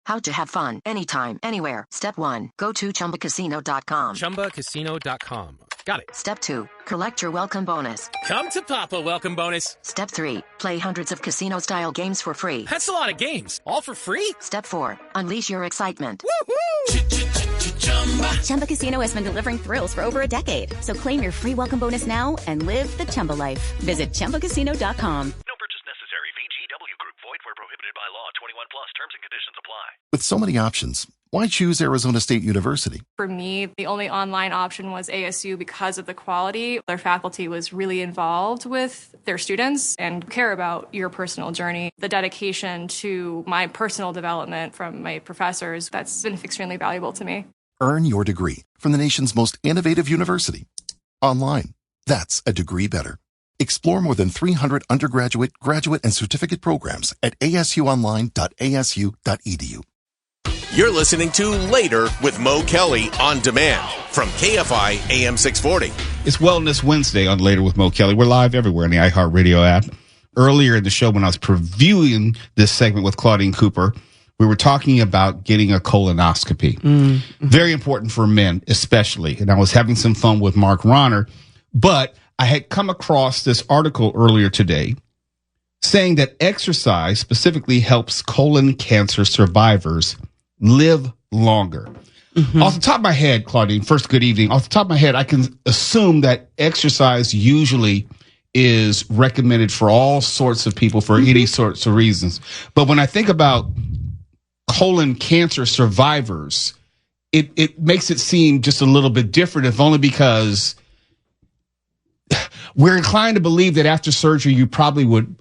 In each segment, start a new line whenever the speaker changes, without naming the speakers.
How to have fun anytime, anywhere. Step 1. Go to ChumbaCasino.com.
ChumbaCasino.com. Got it.
Step 2. Collect your welcome bonus.
Come to Papa welcome bonus.
Step 3. Play hundreds of casino-style games for free.
That's a lot of games. All for free?
Step 4. Unleash your excitement.
Woohoo!
Chumba Casino has been delivering thrills for over a decade. So claim your free welcome bonus now and live the Chumba life. Visit ChumbaCasino.com.
No purchase necessary. VGW Group. Void where prohibited by law. 21 plus. Terms and conditions apply.
With so many options, why choose Arizona State University?
For me, the only online option was ASU because of the quality. Their faculty was really involved with their students and care about your personal journey. The dedication to my personal development from my professors, that's been extremely valuable to me.
Earn your degree from the nation's most innovative university. Online. That's a degree better. Explore more than 300 undergraduate, graduate, and certificate programs at asuonline.asu.edu.
You're listening to Later with Mo Kelly on demand from KFI AM 640.
It's Wellness Wednesday on Later with Mo Kelly. We're live everywhere in the iHeartRadio app. Earlier in the show, when I was previewing this segment with Claudine Cooper, we were talking about getting a colonoscopy. Mm-hmm. Very important for men, especially. And I was having some fun with Mark Ronner, but I had come across this article earlier today saying that exercise specifically helps colon cancer survivors live longer. Mm-hmm. Off the top of my head, Claudine, first, good evening. Off the top of my head, I can assume that exercise usually is recommended for all sorts of people for any sorts of reasons. But when I think about colon cancer survivors, it makes it seem just a little bit different, if only because we're inclined to believe that after surgery, you probably would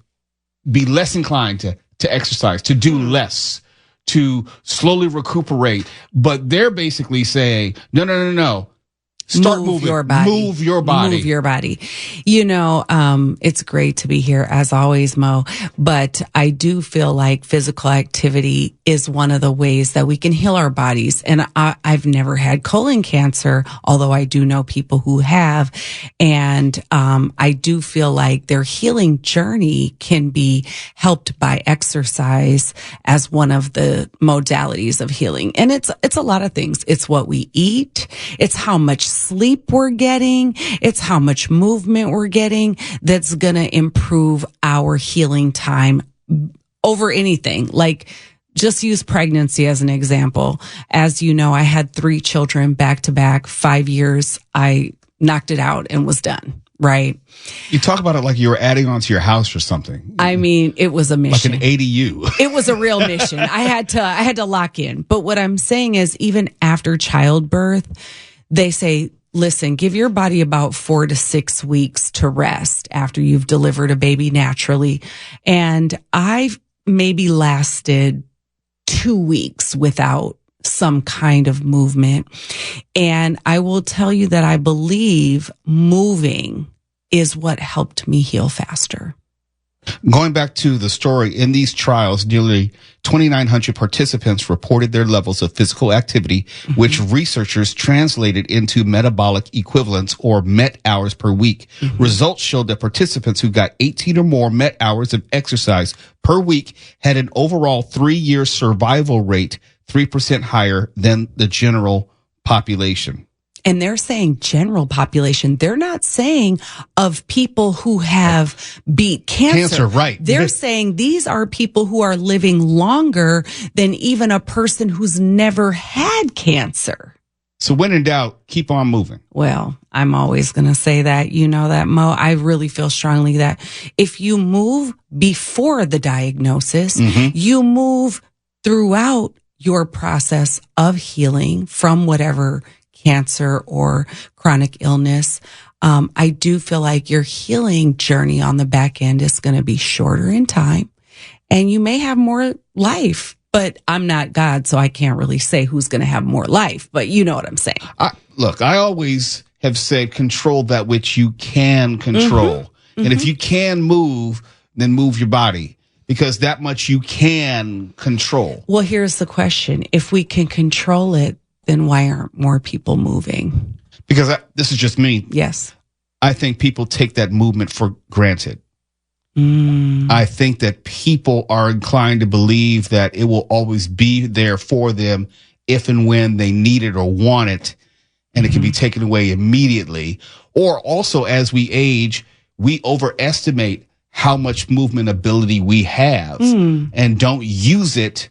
be less inclined to exercise, to do less, to slowly recuperate. But they're basically saying, no. Start moving.
Your body.
Move your body.
Move your body. You know, it's great to be here as always, Mo, but I do feel like physical activity is one of the ways that we can heal our bodies. And I've never had colon cancer, although I do know people who have. And I do feel like their healing journey can be helped by exercise as one of the modalities of healing. And it's a lot of things. It's what we eat. It's how much sleep we're getting. It's how much movement we're getting that's going to improve our healing time over anything. Like, just use pregnancy as an example. As you know, I had 3 children back to back, 5 years. I knocked it out and was done. Right.
You talk about it like you were adding on to your house or something.
I mean, it was a mission.
Like an ADU.
It was a real mission. I had to lock in. But what I'm saying is, even after childbirth, they say, listen, give your body about 4 to 6 weeks to rest after you've delivered a baby naturally. And I've maybe lasted 2 weeks without some kind of movement. And I will tell you that I believe moving is what helped me heal faster.
Going back to the story, in these trials, nearly 2,900 participants reported their levels of physical activity, which researchers translated into metabolic equivalents, or MET hours per week. Results showed that participants who got 18 or more MET hours of exercise per week had an overall 3-year survival rate 3% higher than the general population.
And they're saying general population. They're not saying of people who have beat cancer.
Right.
They're saying these are people who are living longer than even a person who's never had cancer.
So when in doubt, keep on moving.
Well, I'm always going to say that. You know that, Mo. I really feel strongly that if you move before the diagnosis, you move throughout your process of healing from whatever cancer or chronic illness. I do feel like your healing journey on the back end is going to be shorter in time, and you may have more life. But I'm not God, so I can't really say who's going to have more life. But you know what I'm saying.
Look, I always have said control that which you can control. And if you can move, then move your body, because that much you can control.
Well, here's the question. If we can control it, then why aren't more people moving?
Because this is just me.
Yes.
I think people take that movement for granted. I think that people are inclined to believe that it will always be there for them if and when they need it or want it, and it can be taken away immediately. Or also, as we age, we overestimate how much movement ability we have and don't use it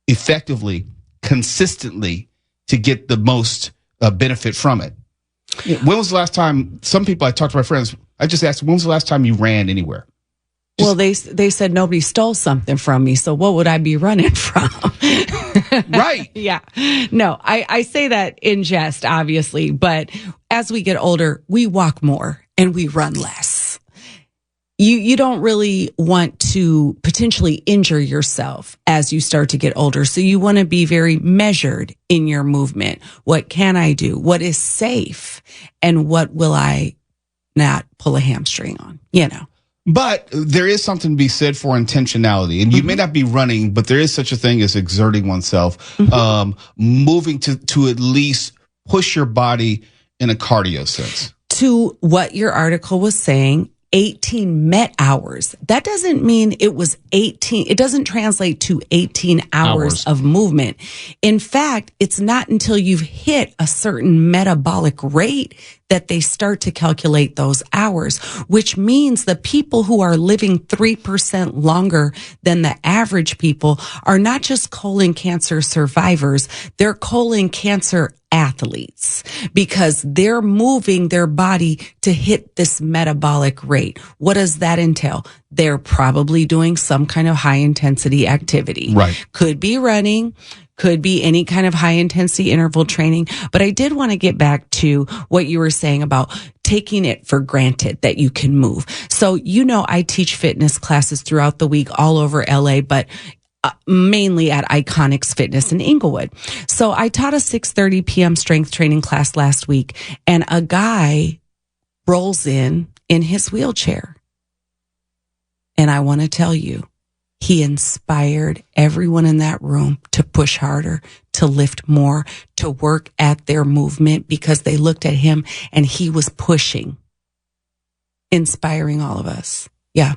effectively, consistently to get the most benefit from it. When was the last time, some people I talked to my friends, I just asked, when was the last time you ran anywhere?
Well, they said nobody stole something from me, so what would I be running from?
Right.
Yeah. No, I say that in jest, obviously, but as we get older, we walk more and we run less. You don't really want to potentially injure yourself as you start to get older. So you want to be very measured in your movement. What can I do? What is safe? And what will I not pull a hamstring on? You know.
But there is something to be said for intentionality. And you may not be running, but there is such a thing as exerting oneself, moving to at least push your body in a cardio sense.
To what your article was saying, 18 Met hours. That doesn't mean it was 18. It doesn't translate to 18 hours of movement. In fact, it's not until you've hit a certain metabolic rate that they start to calculate those hours, which means the people who are living 3% longer than the average people are not just colon cancer survivors, they're colon cancer athletes because they're moving their body to hit this metabolic rate. What does that entail? They're probably doing some kind of high intensity activity.
Right.
Could be running, could be any kind of high intensity interval training. But I did want to get back to what you were saying about taking it for granted that you can move. So, you know, I teach fitness classes throughout the week all over LA, but mainly at Iconics Fitness in Inglewood. So I taught a 6:30 p.m. strength training class last week, and a guy rolls in his wheelchair. And I want to tell you, he inspired everyone in that room to push harder, to lift more, to work at their movement because they looked at him and he was pushing, inspiring all of us. Yeah.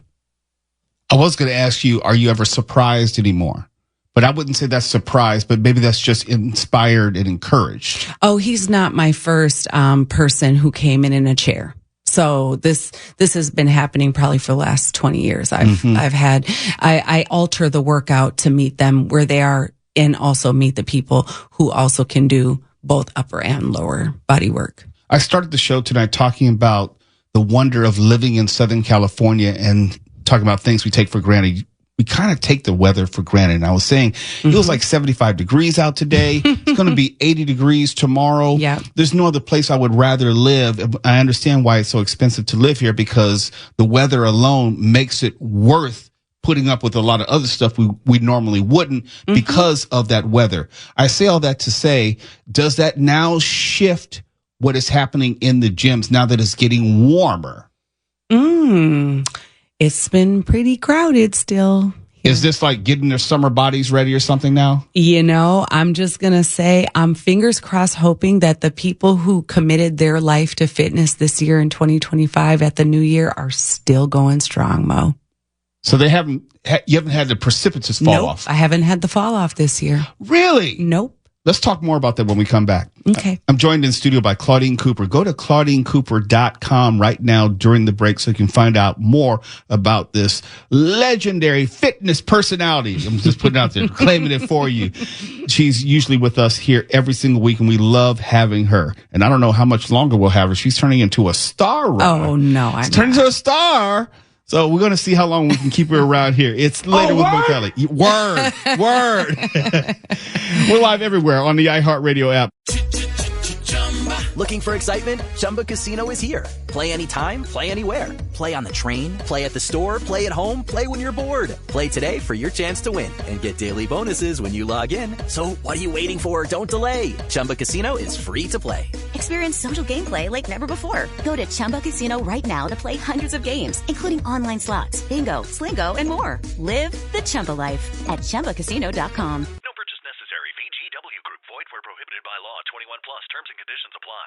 I was going to ask you, are you ever surprised anymore? But I wouldn't say that's surprised, but maybe that's just inspired and encouraged.
Oh, he's not my first person who came in a chair. So this has been happening probably for the last 20 years. I alter the workout to meet them where they are and also meet the people who also can do both upper and lower body work.
I started the show tonight talking about the wonder of living in Southern California and talking about things we take for granted. We kind of take the weather for granted. And I was saying, it was like 75 degrees out today. It's going to be 80 degrees tomorrow.
Yeah. There's
no other place I would rather live. I understand why it's so expensive to live here because the weather alone makes it worth putting up with a lot of other stuff we normally wouldn't because of that weather. I say all that to say, does that now shift what is happening in the gyms now that it's getting warmer?
It's been pretty crowded still.
Is this like getting their summer bodies ready or something now?
You know, I'm just going to say I'm fingers crossed hoping that the people who committed their life to fitness this year in 2025 at the new year are still going strong, Mo.
So you haven't had the precipitous fall off?
I haven't had the fall off this year.
Really?
Nope.
Let's talk more about that when we come back.
Okay.
I'm joined in studio by Claudine Cooper. Go to ClaudineCooper.com right now during the break so you can find out more about this legendary fitness personality. I'm just putting it out there, claiming it for you. She's usually with us here every single week, and we love having her. And I don't know how much longer we'll have her. She's turning into a star runner.
Oh, no.
She's turning into a star. So we're going to see how long we can keep her around here. It's later with Mo Kelly. Word. We're live everywhere on the iHeartRadio app.
Looking for excitement? Chumba Casino is here. Play anytime, play anywhere. Play on the train, play at the store, play at home, play when you're bored. Play today for your chance to win and get daily bonuses when you log in. So what are you waiting for? Don't delay. Chumba Casino is free to play.
Experience social gameplay like never before. Go to Chumba Casino right now to play hundreds of games, including online slots, bingo, Slingo, and more. Live the Chumba life at ChumbaCasino.com.
No purchase necessary. VGW Group. Void where prohibited by law. 21 plus. Terms and conditions apply.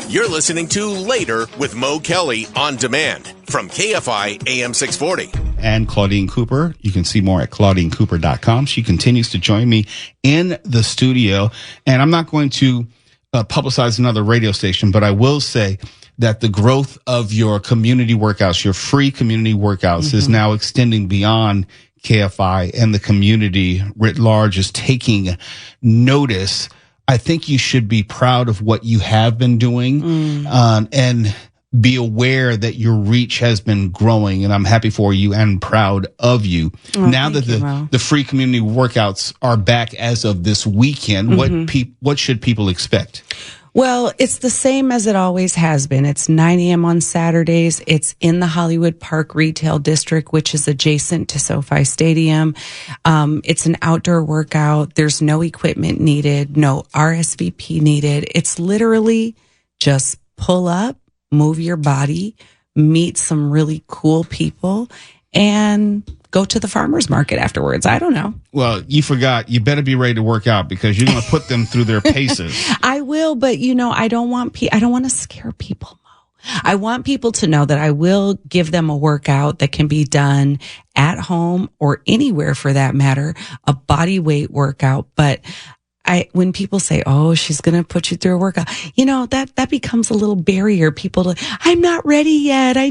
You're listening to Later with Mo Kelly on demand from KFI AM 640.
And Claudine Cooper. You can see more at ClaudineCooper.com. She continues to join me in the studio. And I'm not going to publicize another radio station, but I will say that the growth of your community workouts, your free community workouts, is now extending beyond KFI, and the community writ large is taking notice. I think you should be proud of what you have been doing, and be aware that your reach has been growing, and I'm happy for you and proud of you. Now that the free community workouts are back as of this weekend, what should people expect?
Well, it's the same as it always has been. It's 9 a.m. on Saturdays. It's in the Hollywood Park Retail District, which is adjacent to SoFi Stadium. It's an outdoor workout. There's no equipment needed, no RSVP needed. It's literally just pull up, move your body, meet some really cool people, and go to the farmer's market afterwards. I don't know.
Well, you forgot. You better be ready to work out because you're going to put them through their paces.
I will, but I don't want to scare people, Mo. I want people to know that I will give them a workout that can be done at home or anywhere for that matter, a body weight workout. But when people say, "Oh, she's going to put you through a workout," that becomes a little barrier. I'm not ready yet. I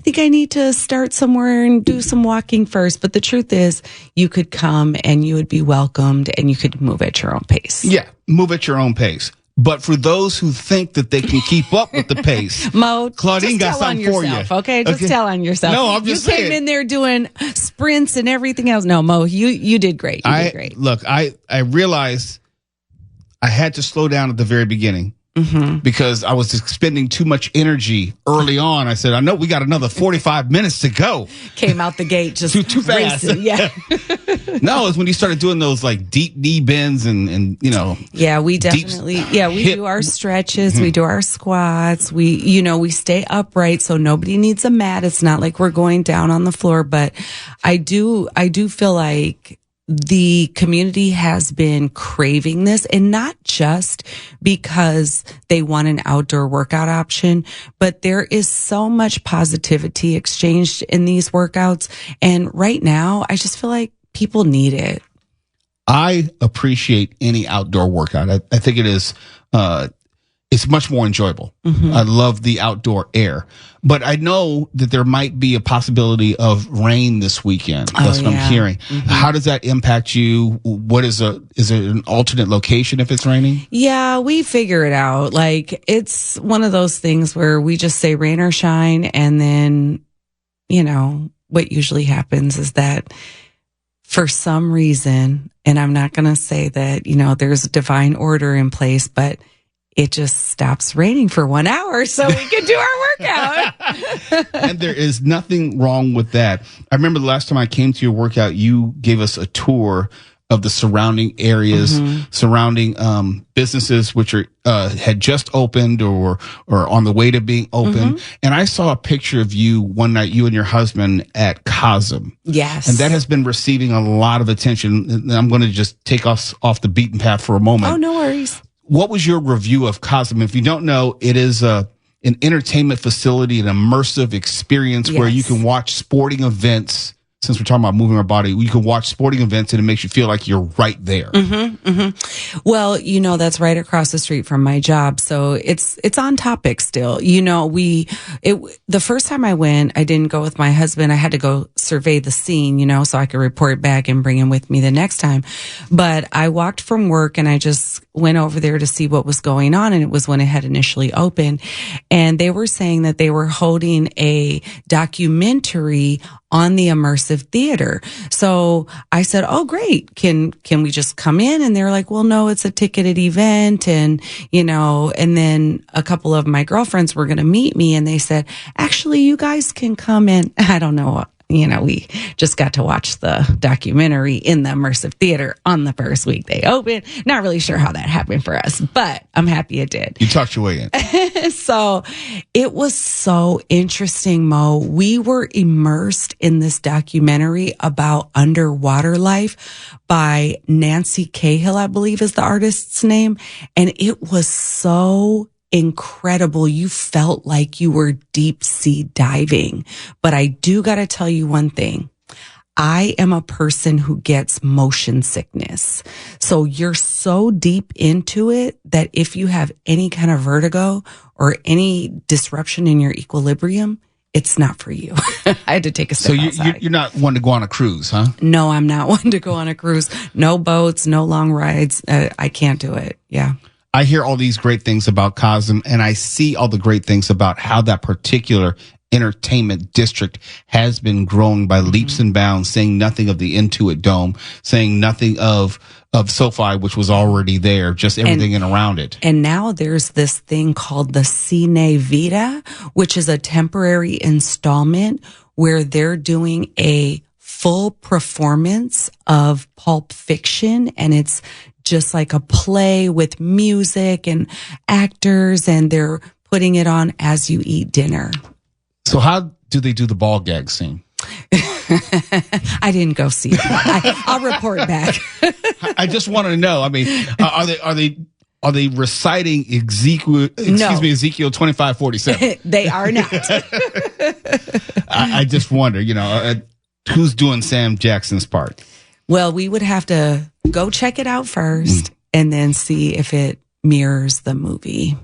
think I need to start somewhere and do some walking first. But the truth is, you could come and you would be welcomed and you could move at your own pace.
Yeah, move at your own pace. But for those who think that they can keep up with the pace,
Mo,
Claudine got something for you.
Okay, just tell on yourself.
No, I'm just saying.
You came in there doing sprints and everything else. No, Mo, you did great. You did great.
Look, I realized I had to slow down at the very beginning. Because I was expending too much energy early on. I said, I know we got another 45 minutes to go.
Came out the gate just
too fast.
Racing, yeah.
No, it's when you started doing those like deep knee bends and
Yeah, we definitely, we do our stretches. We do our squats. We stay upright so nobody needs a mat. It's not like we're going down on the floor, but I do feel like the community has been craving this, and not just because they want an outdoor workout option, but there is so much positivity exchanged in these workouts. And right now, I just feel like people need it.
I appreciate any outdoor workout. I think it is, it's much more enjoyable. I love the outdoor air, but I know that there might be a possibility of rain this weekend. That's what I'm hearing. How does that impact you? Is there an alternate location if it's raining?
Yeah, we figure it out. Like, it's one of those things where we just say rain or shine. And then, what usually happens is that for some reason, and I'm not going to say that, there's a divine order in place, but it just stops raining for 1 hour so we can do our workout.
And there is nothing wrong with that. I remember the last time I came to your workout, you gave us a tour of the surrounding areas, surrounding businesses which are had just opened or on the way to being open. And I saw a picture of you one night, you and your husband at Cosm.
Yes.
And that has been receiving a lot of attention. And I'm going to just take us off the beaten path for a moment.
Oh, no worries.
What was your review of Cosm? If you don't know, it is an entertainment facility, an immersive experience where you can watch sporting events. Since we're talking about moving our body, you can watch sporting events and it makes you feel like you're right there.
Well, that's right across the street from my job. So it's on topic still. The first time I went, I didn't go with my husband. I had to go survey the scene, so I could report back and bring him with me the next time. But I walked from work and I just went over there to see what was going on. And it was when it had initially opened. And they were saying that they were holding a documentary on the immersive theater. So I said, "Oh, great. Can we just come in?" And they're like, "Well, no, it's a ticketed event." And, and then a couple of my girlfriends were going to meet me and they said, "Actually, you guys can come in." I don't know. We just got to watch the documentary in the immersive theater on the first week they opened. Not really sure how that happened for us, but I'm happy it did.
You talked your way in.
So it was so interesting, Mo. We were immersed in this documentary about underwater life by Nancy Cahill, I believe is the artist's name. And it was so incredible. You felt like you were deep sea diving. But I do got to tell you one thing. I am a person who gets motion sickness. So you're so deep into it that if you have any kind of vertigo or any disruption in your equilibrium, it's not for you. I had to take a step outside.
So you're not one to go on a cruise, huh?
No, I'm not one to go on a cruise. No boats, no long rides. I can't do it. Yeah.
I hear all these great things about Cosm, and I see all the great things about how that particular entertainment district has been growing by leaps and bounds, saying nothing of the Intuit Dome, saying nothing of SoFi, which was already there, just everything in around it.
And now there's this thing called the Cine Vita, which is a temporary installment where they're doing a full performance of Pulp Fiction, and it's just like a play with music and actors, and they're putting it on as you eat dinner.
So how do they do the ball gag scene?
I didn't go see it. I'll report back.
I just want to know. I mean, are they reciting Ezekiel 25:47?
They are not.
I just wonder, who's doing Sam Jackson's part?
Well, we would have to go check it out first and then see if it mirrors the movie.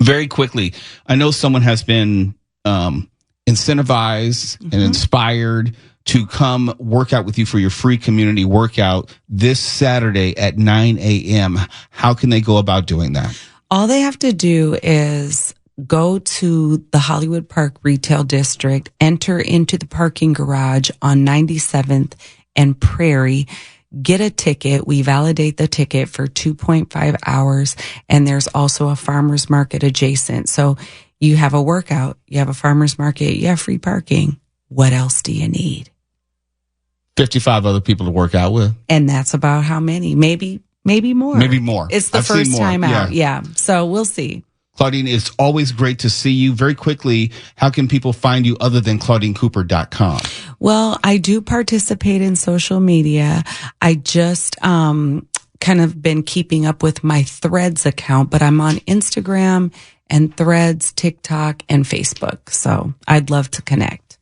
Very quickly, I know someone has been incentivized and inspired to come work out with you for your free community workout this Saturday at 9 a.m. How can they go about doing that?
All they have to do is go to the Hollywood Park Retail District, enter into the parking garage on 97th and Prairie, get a ticket. We validate the ticket for 2.5 hours. And there's also a farmer's market adjacent. So you have a workout, you have a farmer's market, you have free parking. What else do you need?
55 other people to work out with.
And that's about how many? Maybe more.
Maybe more.
It's the first time out. Yeah. So we'll see.
Claudine, it's always great to see you. Very quickly, how can people find you other than ClaudineCooper.com?
Well, I do participate in social media. I just kind of been keeping up with my Threads account, but I'm on Instagram and Threads, TikTok, and Facebook. So I'd love to connect.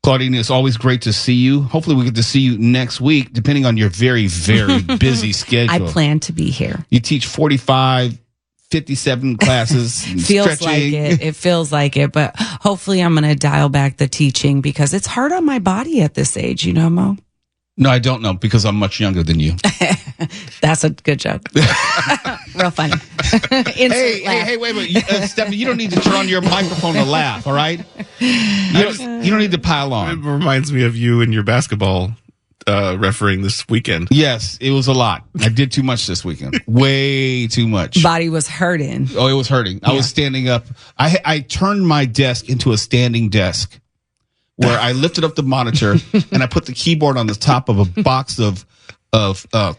Claudine, it's always great to see you. Hopefully we get to see you next week, depending on your very, very busy schedule.
I plan to be here.
You teach 57 classes.
Feels
stretching.
like it. It feels like it. But hopefully I'm going to dial back the teaching because it's hard on my body at this age, Mo?
No, I don't know because I'm much younger than you.
That's a good joke. Real funny.
Hey, wait. Stephanie, you don't need to turn on your microphone to laugh, all right? You don't need to pile on.
It reminds me of you and your basketball refereeing this weekend.
Yes, it was a lot. I did too much this weekend. Way too much.
Body was hurting.
Oh, it was hurting. I was standing up. I turned my desk into a standing desk where I lifted up the monitor and I put the keyboard on the top of a box of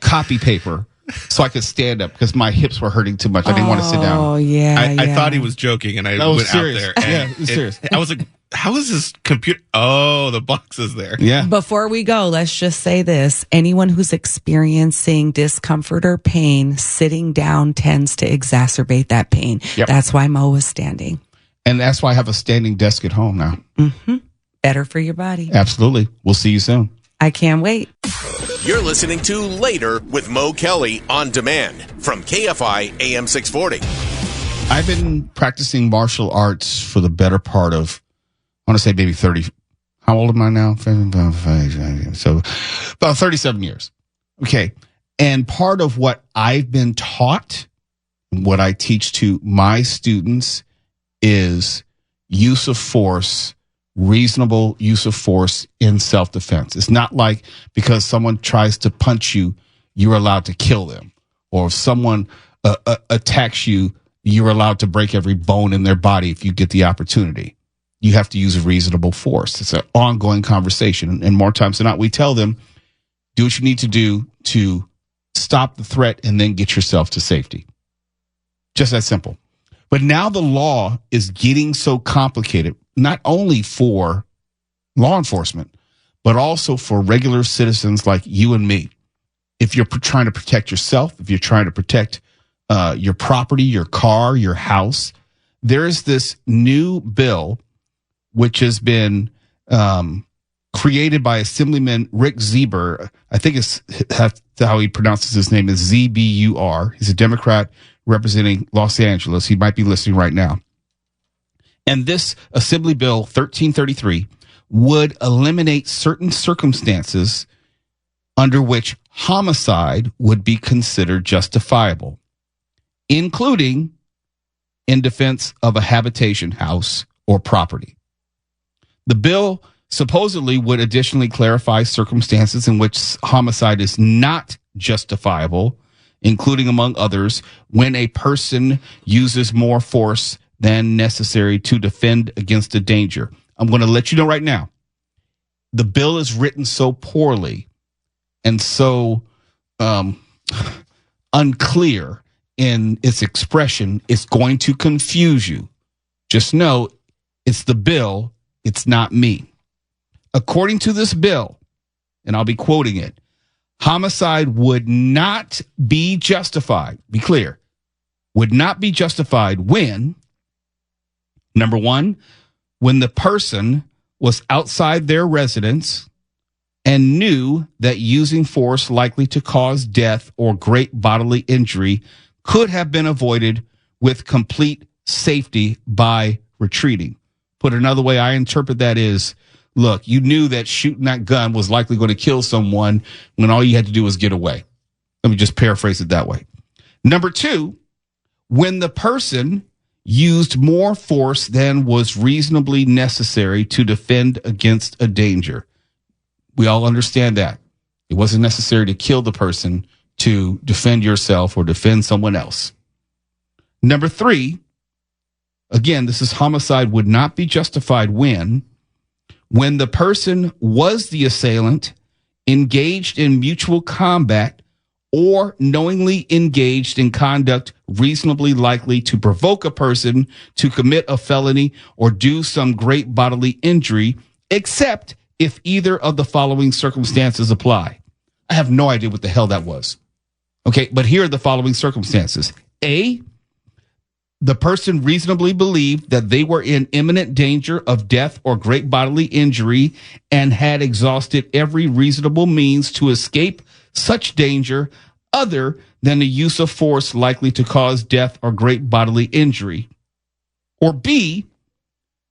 copy paper so I could stand up because my hips were hurting too much. I didn't want to sit down.
Oh, yeah.
I thought he was joking and I went
serious.
out there. And
yeah, it was serious.
I was like, how is this computer? Oh, the box is there.
Yeah.
Before we go, let's just say this. Anyone who's experiencing discomfort or pain, sitting down tends to exacerbate that pain.
Yep.
That's why Mo was standing.
And that's why I have a standing desk at home now.
Mm-hmm. Better for your body.
Absolutely. We'll see you soon.
I can't wait.
You're listening to Later with Mo Kelly on demand from KFI AM 640.
I've been practicing martial arts for the better part of, I want to say maybe 30. How old am I now? So about 37 years. Okay. And part of what I've been taught, what I teach to my students is use of force, reasonable use of force in self-defense. It's not like because someone tries to punch you, you're allowed to kill them. Or if someone attacks you, you're allowed to break every bone in their body if you get the opportunity. You have to use a reasonable force. It's an ongoing conversation. And more times than not, we tell them, do what you need to do to stop the threat and then get yourself to safety. Just that simple. But now the law is getting so complicated, not only for law enforcement, but also for regular citizens like you and me. If you're trying to protect yourself, if you're trying to protect your property, your car, your house, there is this new bill which has been created by Assemblyman Rick Zebur. I think it's how he pronounces his name is Zbur. He's a Democrat representing Los Angeles. He might be listening right now. And this Assembly Bill 1333 would eliminate certain circumstances under which homicide would be considered justifiable, including in defense of a habitation house or property. The bill supposedly would additionally clarify circumstances in which homicide is not justifiable, including, among others, when a person uses more force than necessary to defend against a danger. I'm going to let you know right now, the bill is written so poorly and so unclear in its expression, it's going to confuse you. Just know it's the bill, it's not me. According to this bill, and I'll be quoting it, homicide would not be justified, be clear, would not be justified when, number one, when the person was outside their residence and knew that using force likely to cause death or great bodily injury could have been avoided with complete safety by retreating. Put another way, I interpret that is, look, you knew that shooting that gun was likely going to kill someone when all you had to do was get away. Let me just paraphrase it that way. Number two, when the person used more force than was reasonably necessary to defend against a danger. We all understand that. It wasn't necessary to kill the person to defend yourself or defend someone else. Number three, again, this is homicide would not be justified when the person was the assailant, engaged in mutual combat, or knowingly engaged in conduct reasonably likely to provoke a person to commit a felony or do some great bodily injury, except if either of the following circumstances apply. I have no idea what the hell that was. Okay, but here are the following circumstances. A, the person reasonably believed that they were in imminent danger of death or great bodily injury and had exhausted every reasonable means to escape such danger other than the use of force likely to cause death or great bodily injury. Or B,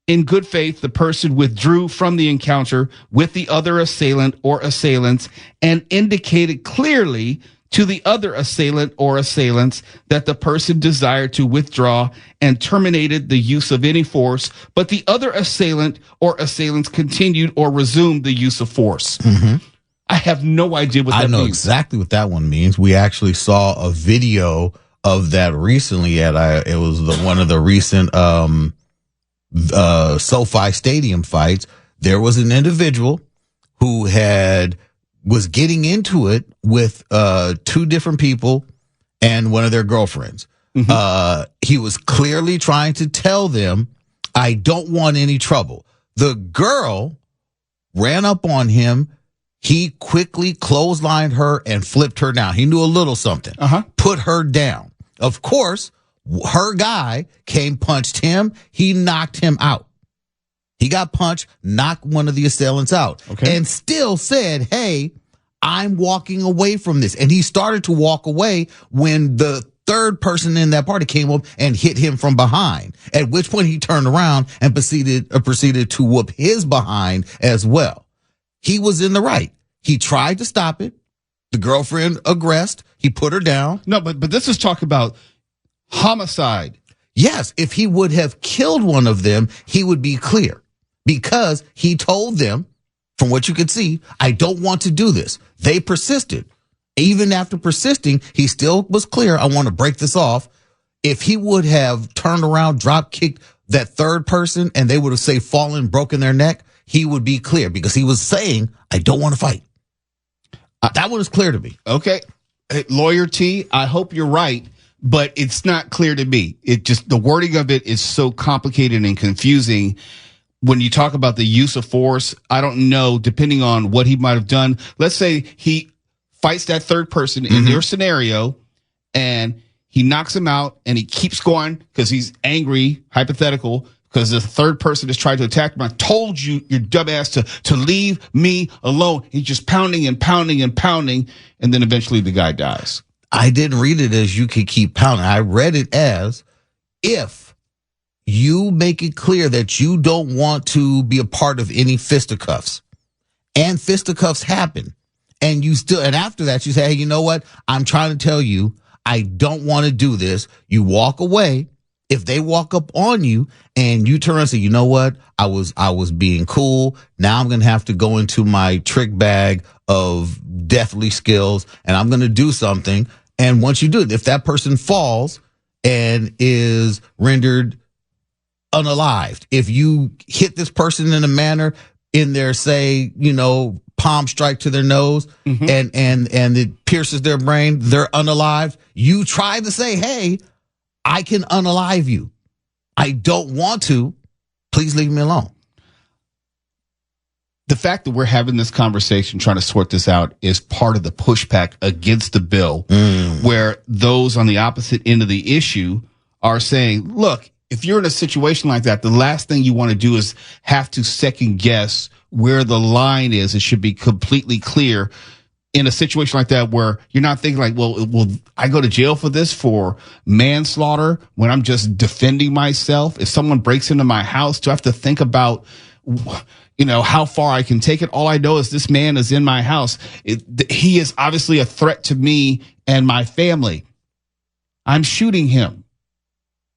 in good faith, the person withdrew from the encounter with the other assailant or assailants and indicated clearly to the other assailant or assailants that the person desired to withdraw and terminated the use of any force, but the other assailant or assailants continued or resumed the use of force. Mm-hmm. I have no idea what that means.
I know exactly what that one means. We actually saw a video of that recently it was one of the recent SoFi Stadium fights. There was an individual who was getting into it with two different people and one of their girlfriends. Mm-hmm. He was clearly trying to tell them, I don't want any trouble. The girl ran up on him. He quickly clotheslined her and flipped her down. He knew a little something. Put her down. Of course, her guy punched him. He knocked him out. He got punched, knocked one of the assailants out, and still said, hey, I'm walking away from this. And he started to walk away when the third person in that party came up and hit him from behind, at which point he turned around and proceeded to whoop his behind as well. He was in the right. He tried to stop it. The girlfriend aggressed. He put her down.
No, but this is talk about homicide.
Yes, if he would have killed one of them, he would be clear. Because he told them, from what you could see, I don't want to do this. They persisted. Even after persisting, he still was clear, I want to break this off. If he would have turned around, drop kicked that third person, and they would have, say, fallen, broken their neck, he would be clear because he was saying, I don't want to fight. That one is clear to me.
Okay. Hey, Lawyer T, I hope you're right, but it's not clear to me. It just, the wording of it is so complicated and confusing. When you talk about the use of force, I don't know, depending on what he might have done. Let's say he fights that third person in their scenario and He knocks him out, and he keeps going because he's angry, hypothetical, because the third person has tried to attack him. I told you, your dumbass, to leave me alone. He's just pounding and pounding and pounding, and then eventually the guy dies.
I didn't read it as you could keep pounding. I read it as if you make it clear that you don't want to be a part of any fisticuffs, and fisticuffs happen, and after that you say, hey, you know what? I'm trying to tell you, I don't want to do this. You walk away. If they walk up on you and you turn around and say, you know what? I was being cool. Now I'm going to have to go into my trick bag of deathly skills and I'm going to do something. And once you do it, if that person falls and is rendered unalived, if you hit this person in a manner in their, say, palm strike to their nose and it pierces their brain, they're unalived. You try to say, hey, I can unalive you. I don't want to. Please leave me alone.
The fact that we're having this conversation, trying to sort this out, is part of the pushback against the bill, where those on the opposite end of the issue are saying, look, if you're in a situation like that, the last thing you want to do is have to second guess where the line is. It should be completely clear in a situation like that where you're not thinking like, well, will I go to jail for this for manslaughter when I'm just defending myself? If someone breaks into my house, do I have to think about, how far I can take it? All I know is this man is in my house. He is obviously a threat to me and my family. I'm shooting him.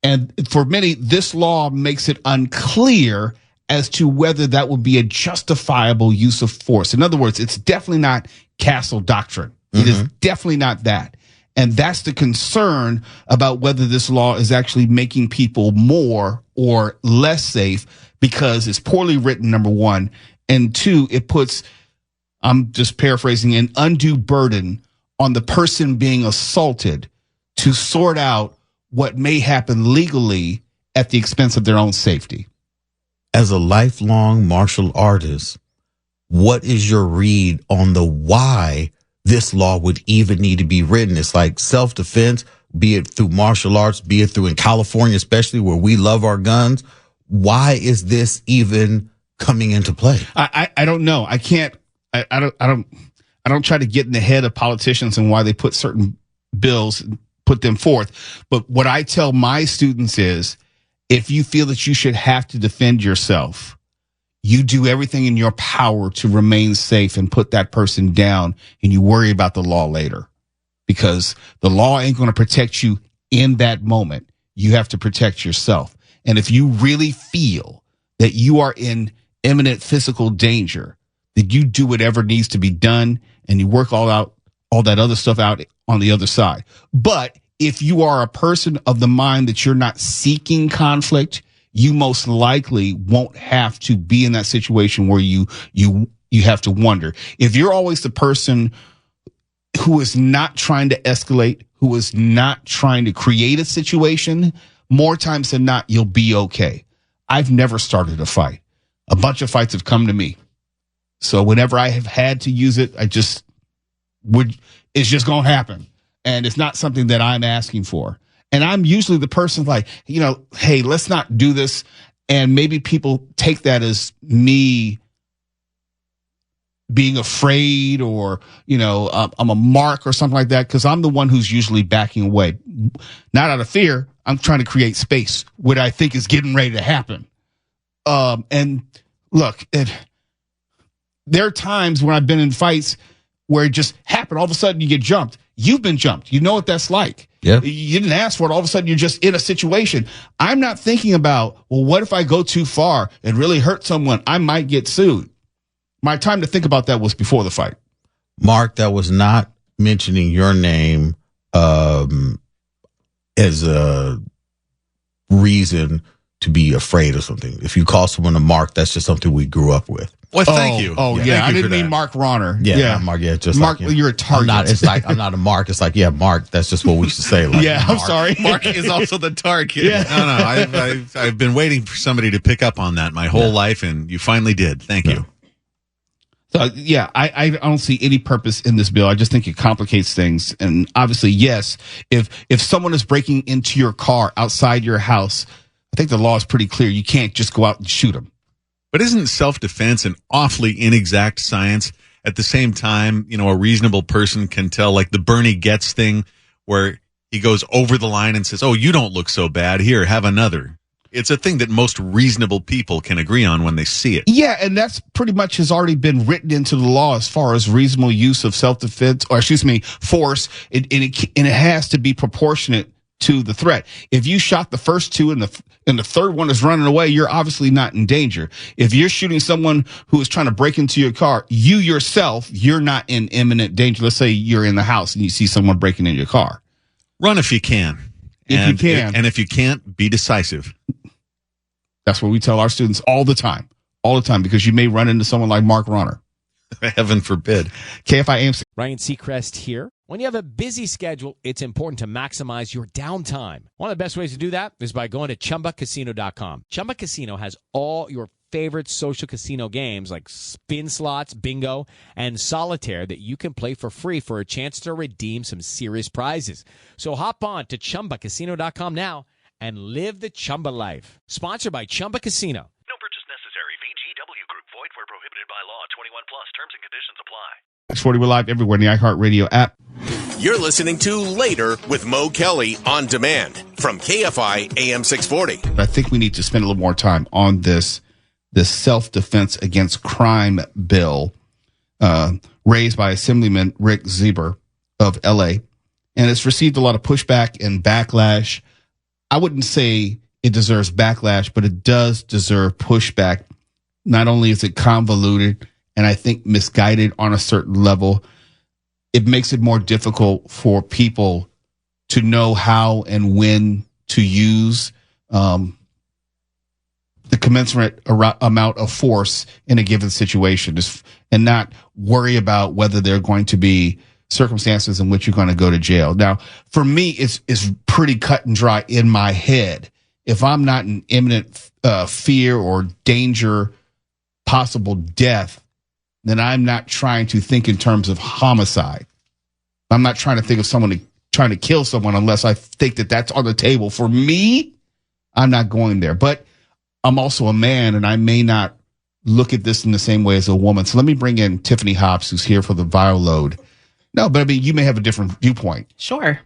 And for many, this law makes it unclear as to whether that would be a justifiable use of force. In other words, it's definitely not castle doctrine. It is definitely not that. And that's the concern about whether this law is actually making people more or less safe, because it's poorly written, number one. And two, it puts, I'm just paraphrasing, an undue burden on the person being assaulted to sort out what may happen legally at the expense of their own safety.
As a lifelong martial artist, what is your read on the why this law would even need to be written? It's like self-defense, be it through martial arts, be it through in California, especially where we love our guns. Why is this even coming into play?
I don't know. I don't try to get in the head of politicians and why they put certain bills, put them forth. But what I tell my students is, if you feel that you should have to defend yourself, you do everything in your power to remain safe and put that person down, and you worry about the law later, because the law ain't going to protect you in that moment. You have to protect yourself. And if you really feel that you are in imminent physical danger, that you do whatever needs to be done and you work all that other stuff out on the other side. But if you are a person of the mind that you're not seeking conflict, you most likely won't have to be in that situation where you have to wonder. If you're always the person who is not trying to escalate, who is not trying to create a situation, more times than not, you'll be okay. I've never started a fight. A bunch of fights have come to me. So whenever I have had to use it, it's just going to happen. And it's not something that I'm asking for. And I'm usually the person like, hey, let's not do this. And maybe people take that as me being afraid or, I'm a mark or something like that, because I'm the one who's usually backing away. Not out of fear. I'm trying to create space. What I think is getting ready to happen. And look, there are times when I've been in fights where it just happened. All of a sudden you get jumped. You've been jumped. You know what that's like.
Yeah.
You didn't ask for it. All of a sudden you're just in a situation. I'm not thinking about, well, what if I go too far and really hurt someone? I might get sued. My time to think about that was before the fight.
Mark, that was not mentioning your name as a reason to be afraid of something. If you call someone a Mark, that's just something we grew up with.
Well, thank you.
Oh, yeah. I didn't mean Mark Ronner.
Yeah. Mark. Yeah, just
Mark.
like,
you're a target.
I'm not a Mark. It's like, yeah, Mark. That's just what we used to say. Like,
yeah, I'm sorry.
Mark is also the target.
Yeah.
No. I've been waiting for somebody to pick up on that my whole life, and you finally did. Thank you.
So, yeah, I don't see any purpose in this bill. I just think it complicates things. And obviously, yes, if someone is breaking into your car outside your house, I think the law is pretty clear. You can't just go out and shoot them.
But isn't self-defense an awfully inexact science? At the same time, a reasonable person can tell, like the Bernie Getz thing, where he goes over the line and says, "Oh, you don't look so bad. Here, have another." It's a thing that most reasonable people can agree on when they see it.
Yeah, and that's pretty much has already been written into the law as far as reasonable use of self-defense, or force. And it has to be proportionate to the threat. If you shot the first two and the third one is running away, you're obviously not in danger. If you're shooting someone who is trying to break into your car, you're not in imminent danger. Let's say you're in the house and you see someone breaking in your car.
Run if you can. And if you can't, be decisive.
That's what we tell our students all the time, because you may run into someone like Mark Ronner.
Heaven forbid.
KFI AM6.
Ryan Seacrest here. When you have a busy schedule, it's important to maximize your downtime. One of the best ways to do that is by going to ChumbaCasino.com. Chumba Casino has all your favorite social casino games like spin slots, bingo, and solitaire that you can play for free for a chance to redeem some serious prizes. So hop on to ChumbaCasino.com now and live the Chumba life. Sponsored by Chumba Casino.
No purchase necessary. VGW Group. Void where prohibited by law. 21 plus. Terms and conditions apply.
X40, we're live everywhere in the iHeartRadio app.
You're listening to Later with Mo Kelly on demand from KFI AM 640.
I think we need to spend a little more time on this self-defense against crime bill raised by Assemblyman Rick Zieber of L.A. And it's received a lot of pushback and backlash. I wouldn't say it deserves backlash, but it does deserve pushback. Not only is it convoluted and I think misguided on a certain level, it makes it more difficult for people to know how and when to use the commensurate amount of force in a given situation, and not worry about whether there are going to be circumstances in which you're going to go to jail. Now, for me, it's pretty cut and dry in my head. If I'm not in imminent fear or danger, possible death, then I'm not trying to think in terms of homicide. I'm not trying to think of someone trying to kill someone unless I think that that's on the table. For me, I'm not going there. But I'm also a man, and I may not look at this in the same way as a woman. So let me bring in Tiffany Hobbs, who's here for the viral load. No, but I mean, you may have a different viewpoint.
Sure.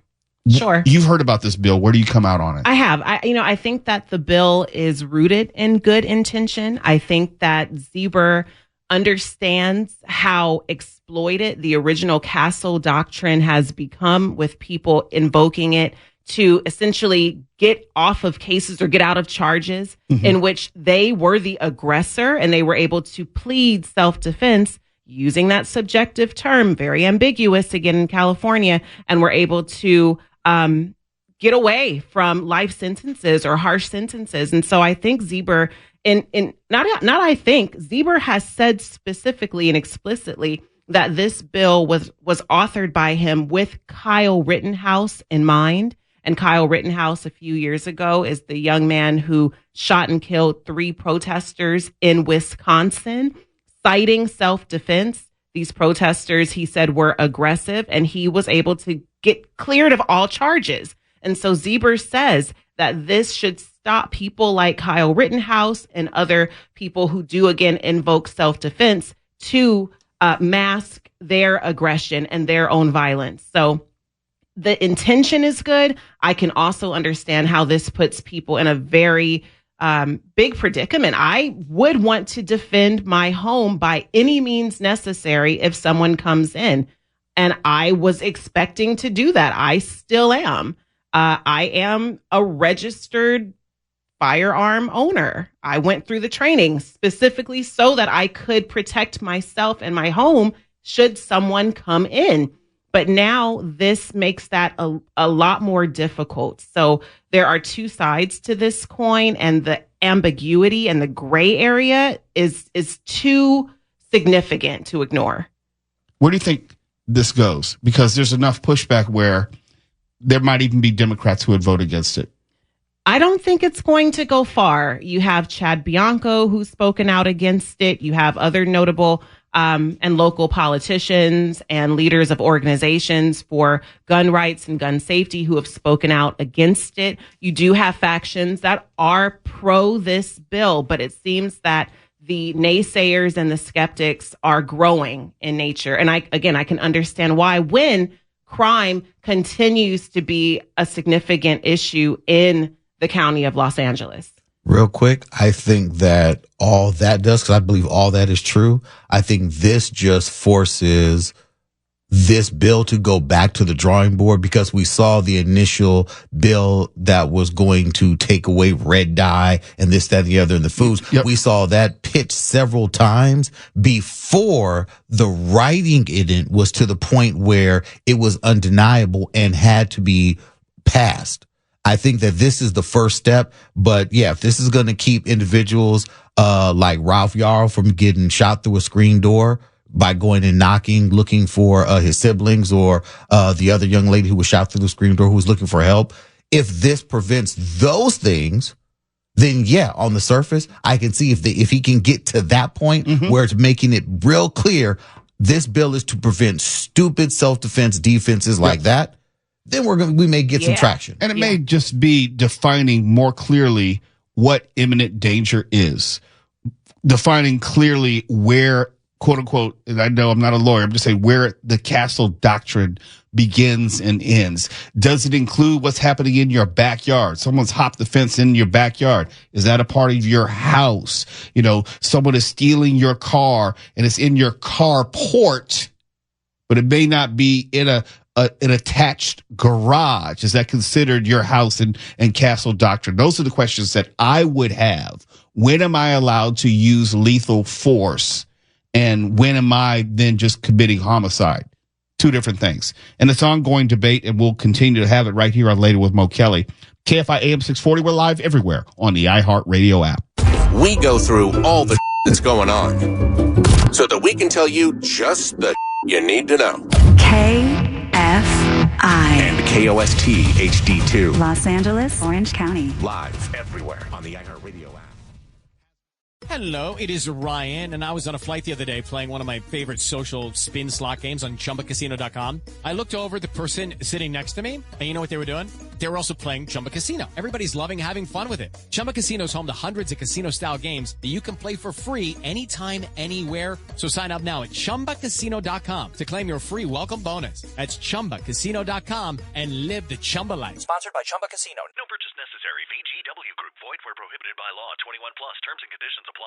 You've heard about this bill. Where do you come out on it?
I have. I think that the bill is rooted in good intention. I think that Zieber understands how exploited the original Castle Doctrine has become, with people invoking it to essentially get off of cases or get out of charges in which they were the aggressor and they were able to plead self-defense using that subjective term, very ambiguous again in California, and were able to get away from life sentences or harsh sentences. And so I think Zieber Zieber has said specifically and explicitly that this bill was authored by him with Kyle Rittenhouse in mind. And Kyle Rittenhouse a few years ago is the young man who shot and killed 3 protesters in Wisconsin, citing self-defense. These protesters, he said, were aggressive, and he was able to get cleared of all charges. And so Zieber says that this should stop people like Kyle Rittenhouse and other people who do, again, invoke self-defense to mask their aggression and their own violence. So the intention is good. I can also understand how this puts people in a very big predicament. I would want to defend my home by any means necessary if someone comes in. And I was expecting to do that. I still am. I am a registered firearm owner. I went through the training specifically so that I could protect myself and my home should someone come in. But now this makes that a lot more difficult. So there are two sides to this coin, and the ambiguity and the gray area is too significant to ignore.
Where do you think this goes? Because there's enough pushback where there might even be Democrats who would vote against it.
I don't think it's going to go far. You have Chad Bianco, who's spoken out against it. You have other notable and local politicians and leaders of organizations for gun rights and gun safety who have spoken out against it. You do have factions that are pro this bill, but it seems that the naysayers and the skeptics are growing in nature. And I can understand why when crime continues to be a significant issue in the county of Los Angeles.
Real quick, I think that all that does, because I believe all that is true, I think this just forces this bill to go back to the drawing board, because we saw the initial bill that was going to take away red dye and this, that, and the other in the foods. Yep. We saw that pitched several times before the writing in it was to the point where it was undeniable and had to be passed. I think that this is the first step, but yeah, if this is going to keep individuals like Ralph Yarl from getting shot through a screen door by going and knocking, looking for his siblings, or the other young lady who was shot through the screen door who was looking for help, if this prevents those things, then yeah, on the surface, I can see if he can get to that point where it's making it real clear this bill is to prevent stupid self-defense defenses like that, then we may get some traction.
And it may just be defining more clearly what imminent danger is, defining clearly where, quote unquote, and I know I'm not a lawyer, I'm just saying where the castle doctrine begins and ends. Does it include what's happening in your backyard? Someone's hopped the fence in your backyard. Is that a part of your house? You know, someone is stealing your car and it's in your carport, but it may not be in an attached garage. Is that considered your house and castle doctrine? Those are the questions that I would have. When am I allowed to use lethal force? And when am I then just committing homicide? Two different things. And it's ongoing debate, and we'll continue to have it right here on Later with Mo Kelly. KFI AM 640, we're live everywhere on the iHeartRadio app.
We go through all the that's going on so that we can tell you just the you need to know.
KFI.
And KOST HD2.
Los Angeles, Orange County.
Live everywhere on the iHeartRadio app.
Hello, it is Ryan, and I was on a flight the other day playing one of my favorite social spin slot games on ChumbaCasino.com. I looked over at the person sitting next to me, and you know what they were doing? They were also playing Chumba Casino. Everybody's loving having fun with it. Chumba Casino is home to hundreds of casino-style games that you can play for free anytime, anywhere. So sign up now at ChumbaCasino.com to claim your free welcome bonus. That's ChumbaCasino.com and live the Chumba life.
Sponsored by Chumba Casino. No purchase necessary. VGW Group. Void where prohibited by law. 21 plus. Terms and conditions apply.